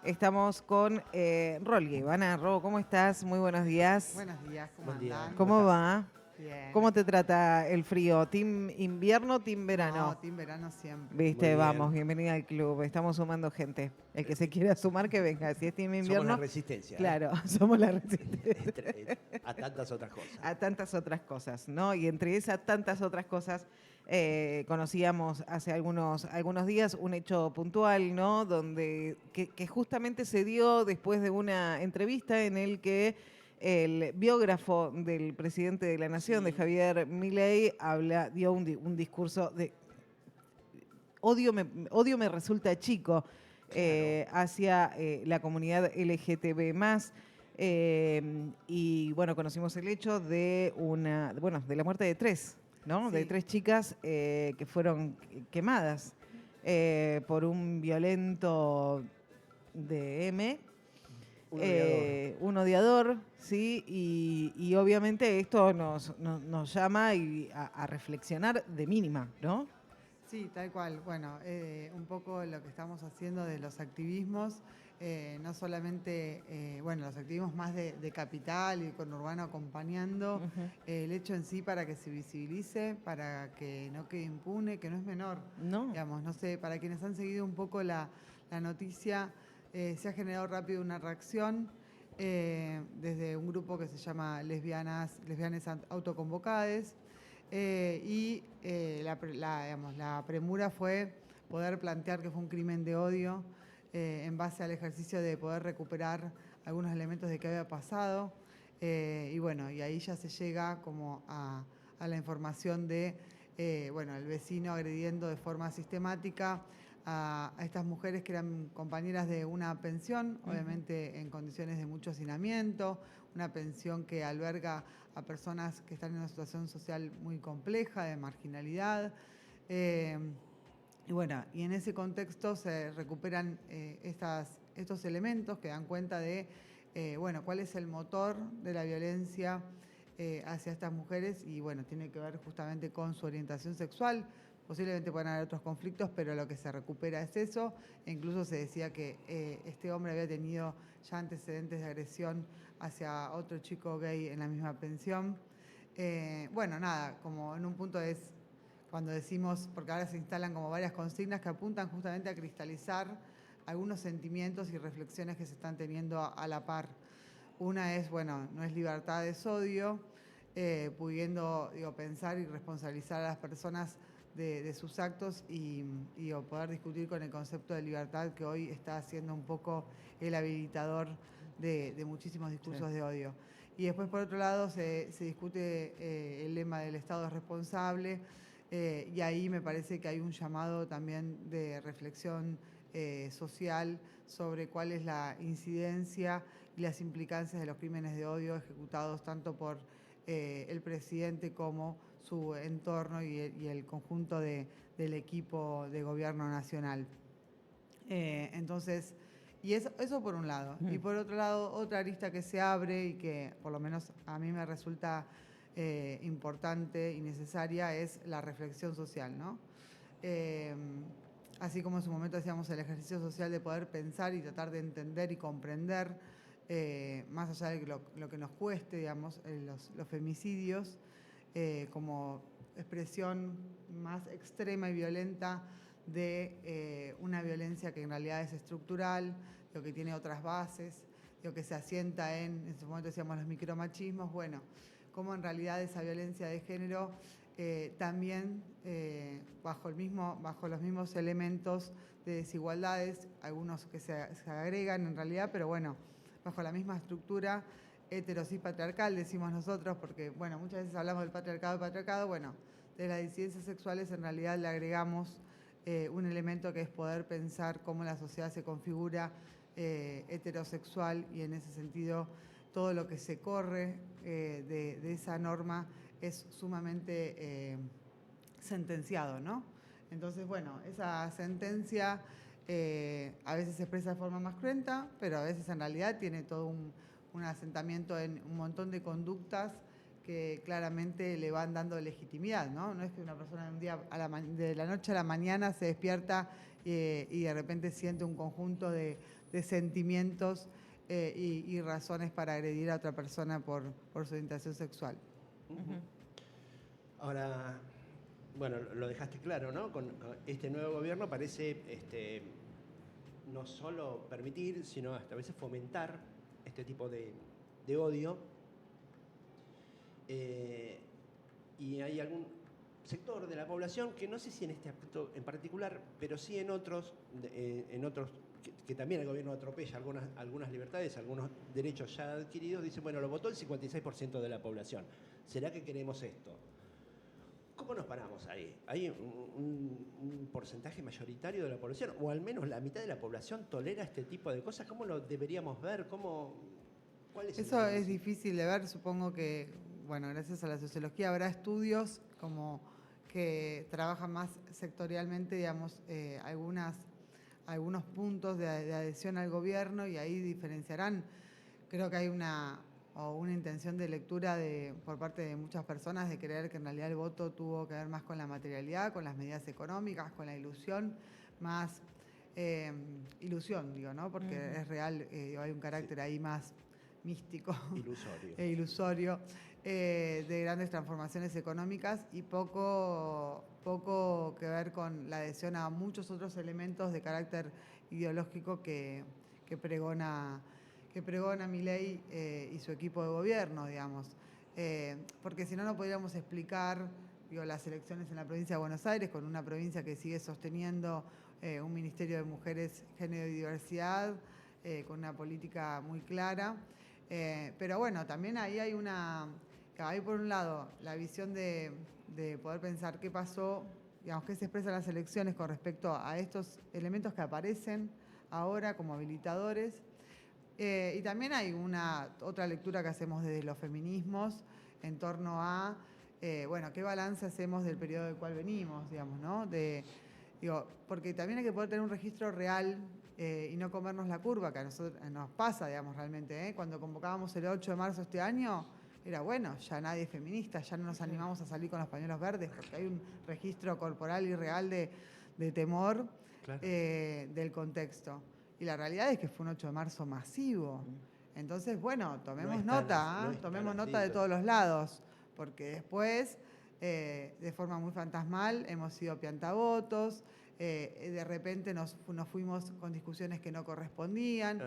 Estamos con Rol Guevara. Ro, ¿cómo estás? Muy buenos días. Buenos días, ¿cómo Buen día, andan? ¿Cómo estás? va? Bien. ¿Cómo te trata el frío? ¿Team invierno o team verano? No, team verano siempre. Muy Viste, bien. vamos, bienvenida al club. Estamos sumando gente. El que se quiera sumar, que venga. Si es team Somos la invierno, resistencia, claro, somos la resistencia a tantas otras cosas. a tantas otras cosas, ¿no? Y entre esas tantas otras cosas, conocíamos hace algunos días un hecho puntual, ¿no? Que justamente se dio después de una entrevista en el que el biógrafo del presidente de la Nación, de Sí. Javier Milei, dio un discurso de odio me resulta chico Claro. hacia la comunidad LGTB+. Y bueno, conocimos el hecho de de la muerte de tres, ¿no? De Sí, tres chicas que fueron quemadas por un violento DM, Un odiador. un odiador, ¿sí? Y obviamente esto nos llama a reflexionar de mínima, ¿no? sí, tal cual. Bueno, un poco lo que estamos haciendo de los activismos, no solamente, bueno, los activismos más de capital y conurbano acompañando Ujú. el hecho en sí para que se visibilice, para que no quede impune, que no es menor. No. Digamos, no sé, para quienes han seguido un poco la noticia, se ha generado rápido una reacción. Desde un grupo que se llama Lesbianas Autoconvocades, digamos, la premura fue poder plantear que fue un crimen de odio en base al ejercicio de poder recuperar algunos elementos de qué había pasado. Y bueno, y ahí ya se llega como a la información de, bueno, el vecino agrediendo de forma sistemática a estas mujeres que eran compañeras de una pensión, obviamente en condiciones de mucho hacinamiento, una pensión que alberga a personas que están en una situación social muy compleja, de marginalidad. Eh, y bueno, y en ese contexto se recuperan estos elementos que dan cuenta de, bueno, cuál es el motor de la violencia hacia estas mujeres y bueno, tiene que ver justamente con su orientación sexual. Posiblemente puedan haber otros conflictos, pero lo que se recupera es eso. E incluso se decía que este hombre había tenido ya antecedentes de agresión hacia otro chico gay en la misma pensión. Bueno, nada, como en un punto es cuando decimos, porque ahora se instalan como varias consignas que apuntan justamente a cristalizar algunos sentimientos y reflexiones que se están teniendo a la par. Una es, bueno, no es libertad, es odio, pudiendo pensar y responsabilizar a las personas de sus actos y poder discutir con el concepto de libertad que hoy está siendo un poco el habilitador de muchísimos discursos Sí. de odio. Y después, por otro lado, se discute el lema del Estado es responsable, y ahí me parece que hay un llamado también de reflexión social sobre cuál es la incidencia y las implicancias de los crímenes de odio ejecutados tanto por el presidente como su entorno y el conjunto del equipo de gobierno nacional. Entonces, y eso por un lado. Y por otro lado, otra arista que se abre y que por lo menos a mí me resulta importante y necesaria es la reflexión social, ¿no? Eh, Así como en su momento hacíamos el ejercicio social de poder pensar y tratar de entender y comprender, más allá de lo que nos cueste, digamos, los femicidios, como expresión más extrema y violenta de una violencia que en realidad es estructural, lo que tiene otras bases, lo que se asienta en su momento decíamos los micromachismos, bueno, cómo en realidad esa violencia de género también bajo los mismos elementos de desigualdades, algunos que se agregan en realidad, pero bueno, bajo la misma estructura heterosis patriarcal, decimos nosotros, porque bueno, muchas veces hablamos del patriarcado, bueno, de las disidencias sexuales en realidad le agregamos un elemento que es poder pensar cómo la sociedad se configura heterosexual y en ese sentido todo lo que se corre de esa norma es sumamente sentenciado, ¿no? Entonces, bueno, esa sentencia a veces se expresa de forma más cruenta, pero a veces en realidad tiene todo un asentamiento en un montón de conductas que claramente le van dando legitimidad, ¿no? No es que una persona de un día de la noche a la mañana se despierta y de repente siente un conjunto de de sentimientos y razones para agredir a otra persona por su orientación sexual. Ahora, bueno, lo dejaste claro, ¿no? Con este nuevo gobierno parece no solo permitir, sino hasta a veces fomentar este tipo de odio. Y hay algún sector de la población que no sé si en este aspecto en particular, pero sí en otros que también el gobierno atropella algunas libertades, algunos derechos ya adquiridos, dice, bueno, lo votó el 56% de la población. ¿Será que queremos esto? ¿Cómo nos paramos ahí? ¿Hay un porcentaje mayoritario de la población, o al menos la mitad de la población tolera este tipo de cosas? ¿Cómo lo deberíamos ver? ¿Cuál es Eso es difícil de ver, supongo que, bueno, gracias a la sociología habrá estudios como que trabajan más sectorialmente, digamos, algunos puntos de adhesión al gobierno, y ahí diferenciarán. Creo que hay una intención de lectura por parte de muchas personas de creer que en realidad el voto tuvo que ver más con la materialidad, con las medidas económicas, con la ilusión, más ilusión, digo, ¿no? Porque es real, hay un carácter ahí más místico e ilusorio de grandes transformaciones económicas, y poco que ver con la adhesión a muchos otros elementos de carácter ideológico que pregona Milei y su equipo de gobierno, digamos. Porque si no, no podríamos explicar las elecciones en la provincia de Buenos Aires, con una provincia que sigue sosteniendo un Ministerio de Mujeres, Género y Diversidad, con una política muy clara. Pero bueno, también ahí hay por un lado la visión de poder pensar qué pasó, digamos, qué se expresa en las elecciones con respecto a estos elementos que aparecen ahora como habilitadores. Y también hay otra lectura que hacemos desde los feminismos en torno a, bueno, qué balance hacemos del periodo del cual venimos, digamos, ¿no? Porque también hay que poder tener un registro real y no comernos la curva, que a nosotros nos pasa, digamos, realmente, ¿eh? Cuando convocábamos el 8 de marzo este año, era bueno, ya nadie es feminista, ya no nos animamos a salir con los pañuelos verdes, porque hay un registro corporal y real de temor del contexto. Y la realidad es que fue un 8 de marzo masivo. Entonces, bueno, tomemos nota de todos los lados, porque después, de forma muy fantasmal, hemos sido piantavotos, de repente nos fuimos con discusiones que no correspondían.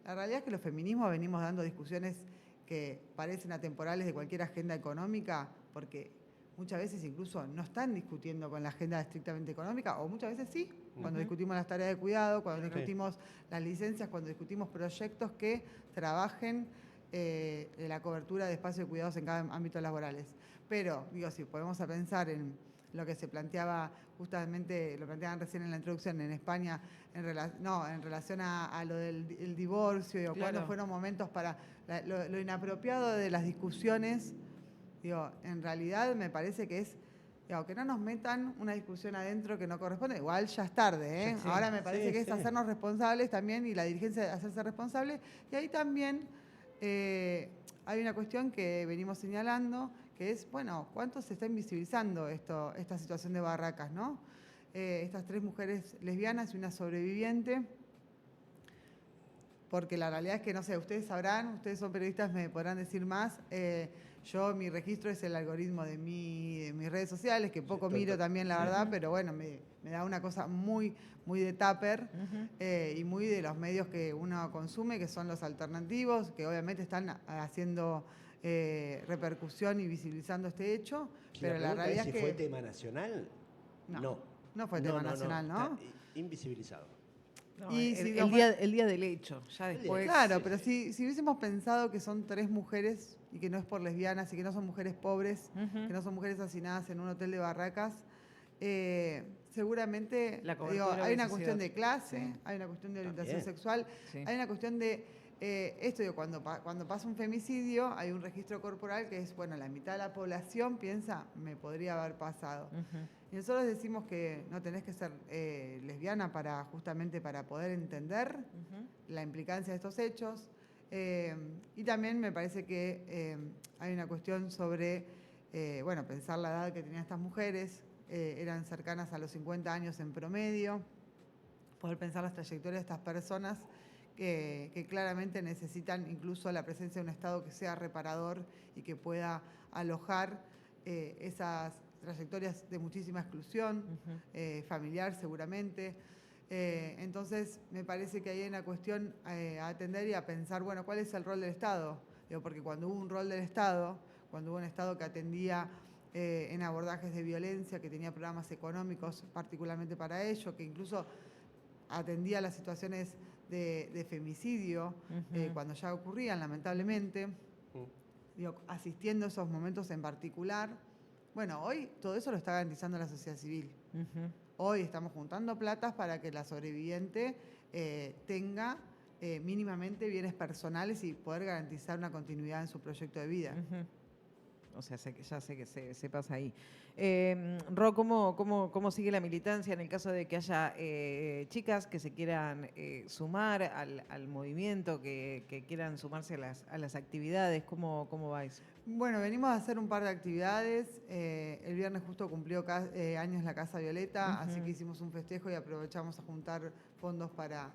La realidad es que los feminismos venimos dando discusiones que parecen atemporales de cualquier agenda económica, porque muchas veces incluso no están discutiendo con la agenda estrictamente económica, o muchas veces sí, cuando discutimos las tareas de cuidado, cuando discutimos las licencias, cuando discutimos proyectos que trabajen la cobertura de espacios de cuidados en cada ámbito laborales. Pero, si podemos pensar en lo que se planteaba justamente, lo planteaban recién en la introducción, en España, en relación a lo del divorcio, cuándo fueron momentos para lo inapropiado de las discusiones. En realidad me parece que es, que no nos metan una discusión adentro que no corresponde. Igual ya es tarde, ¿eh? Sí, ahora me parece que es hacernos responsables también, y la dirigencia de hacerse responsable. Y ahí también hay una cuestión que venimos señalando, que es, bueno, ¿cuánto se está invisibilizando esta situación de barracas, ¿no? Estas 3 mujeres lesbianas y una sobreviviente. Porque la realidad es que, no sé, ustedes sabrán, ustedes son periodistas, me podrán decir más. Mi registro es el algoritmo de mis redes sociales, que poco miro también, la verdad, pero bueno, me da una cosa muy, muy de tupper y muy de los medios que uno consume, que son los alternativos, que obviamente están haciendo repercusión y visibilizando este hecho. Pero la realidad es que... ¿Fue tema nacional? No fue tema nacional, ¿no? Está invisibilizado. No, el día del hecho, ya después. Claro, pero si hubiésemos pensado que son 3 mujeres y que no es por lesbianas y que no son mujeres pobres, que no son mujeres hacinadas en un hotel de barracas, seguramente hay una cuestión de clase, hay una cuestión de orientación sexual, hay una cuestión de cuando pasa un femicidio hay un registro corporal que es, bueno, la mitad de la población piensa, me podría haber pasado. Y nosotros decimos que no tenés que ser lesbiana justamente para poder entender la implicancia de estos hechos. Y también me parece que hay una cuestión sobre, pensar la edad que tenían estas mujeres, eran cercanas a los 50 años en promedio, poder pensar las trayectorias de estas personas que claramente necesitan incluso la presencia de un Estado que sea reparador y que pueda alojar esas trayectorias de muchísima exclusión familiar seguramente. Entonces, me parece que ahí hay una cuestión a atender y a pensar, bueno, ¿cuál es el rol del Estado? Digo, porque cuando hubo un rol del Estado, cuando hubo un Estado que atendía en abordajes de violencia, que tenía programas económicos particularmente para ello, que incluso atendía las situaciones de femicidio cuando ya ocurrían, lamentablemente, digo, asistiendo a esos momentos en particular. Bueno, hoy todo eso lo está garantizando la sociedad civil. Hoy estamos juntando platas para que la sobreviviente tenga mínimamente bienes personales y poder garantizar una continuidad en su proyecto de vida. O sea, ya sé que se pasa ahí. Ro, ¿cómo sigue la militancia en el caso de que haya chicas que se quieran sumar al movimiento, que quieran sumarse a las actividades? ¿Cómo va eso? Bueno, venimos a hacer un par de actividades. El viernes justo cumplió años la Casa Violeta, así que hicimos un festejo y aprovechamos a juntar fondos para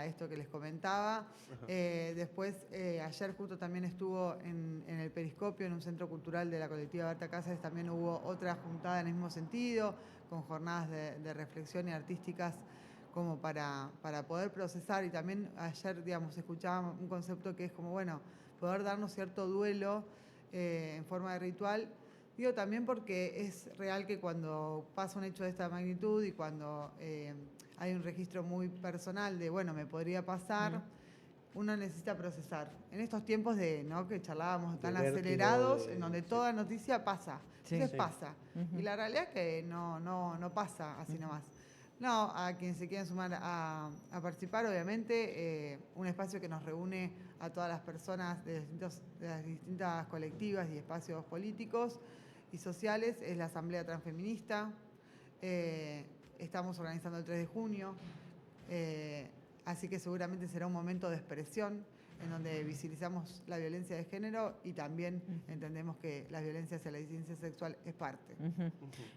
esto que les comentaba. Después, ayer justo también estuvo en el Periscopio, en un centro cultural de la colectiva Berta Cáceres, también hubo otra juntada en el mismo sentido, con jornadas de reflexión y artísticas como para poder procesar. Y también ayer, digamos, escuchaba un concepto que es como, bueno, poder darnos cierto duelo en forma de ritual. Digo también porque es real que cuando pasa un hecho de esta magnitud y cuando hay un registro muy personal de, bueno, me podría pasar, uno necesita procesar. En estos tiempos ¿no? que charlábamos tan acelerados, en donde toda noticia pasa. Entonces pasa. Y la realidad es que no pasa así nomás. No, a quienes se quieran sumar a participar, obviamente, un espacio que nos reúne a todas las personas de las distintas colectivas y espacios políticos y sociales es la Asamblea Transfeminista. Estamos organizando el 3 de junio, así que seguramente será un momento de expresión en donde visibilizamos la violencia de género y también entendemos que la violencia hacia la disidencia sexual es parte.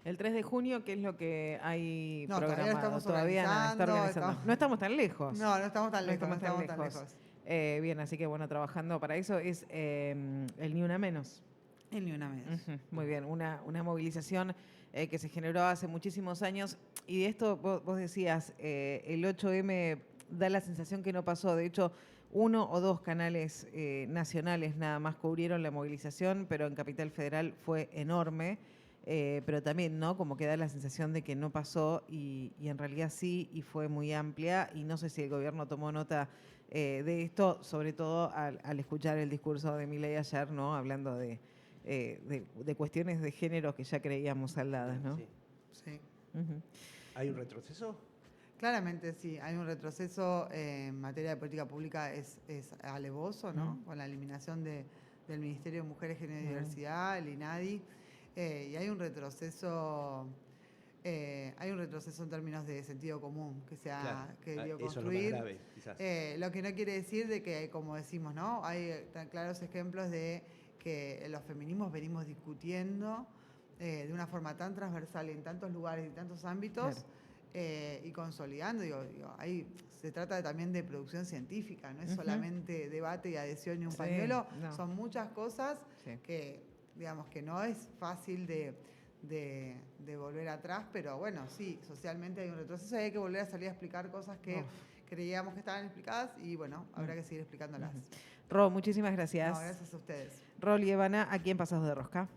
El 3 de junio, ¿qué es lo que hay programado? Todavía está organizando. No estamos tan lejos. No estamos tan lejos. Bien, así que bueno, trabajando para eso es el Ni Una Menos. El Ni Una Menos. Muy bien, una movilización que se generó hace muchísimos años. Y de esto vos decías, el 8M da la sensación que no pasó. De hecho, 1 o 2 canales nacionales nada más cubrieron la movilización, pero en Capital Federal fue enorme. Pero también, ¿no? Como que da la sensación de que no pasó y en realidad sí, y fue muy amplia. Y no sé si el gobierno tomó nota de esto, sobre todo al escuchar el discurso de Milei ayer, ¿no? Hablando de cuestiones de género que ya creíamos saldadas, ¿no? Sí. ¿Hay un retroceso? Claramente sí, hay un retroceso en materia de política pública, es alevoso, ¿no? Con la eliminación del Ministerio de Mujeres, Género y Diversidad, el INADI, y hay un retroceso en términos de sentido común que se ha querido construir. Eso es lo más grave, quizás. Lo que no quiere decir de que, como decimos, ¿no? Hay tan claros ejemplos de que los feminismos venimos discutiendo de una forma tan transversal en tantos lugares y tantos ámbitos. Claro. Y consolidando, ahí se trata también de producción científica, no es solamente debate y adhesión y un pañuelo, son muchas cosas que, digamos, que no es fácil de volver atrás, pero bueno, sí, socialmente hay un retroceso y hay que volver a salir a explicar cosas que creíamos que estaban explicadas y bueno, habrá que seguir explicándolas. Ro, muchísimas gracias. No, gracias a ustedes. Ro Liébana, aquí en Pasados de Rosca.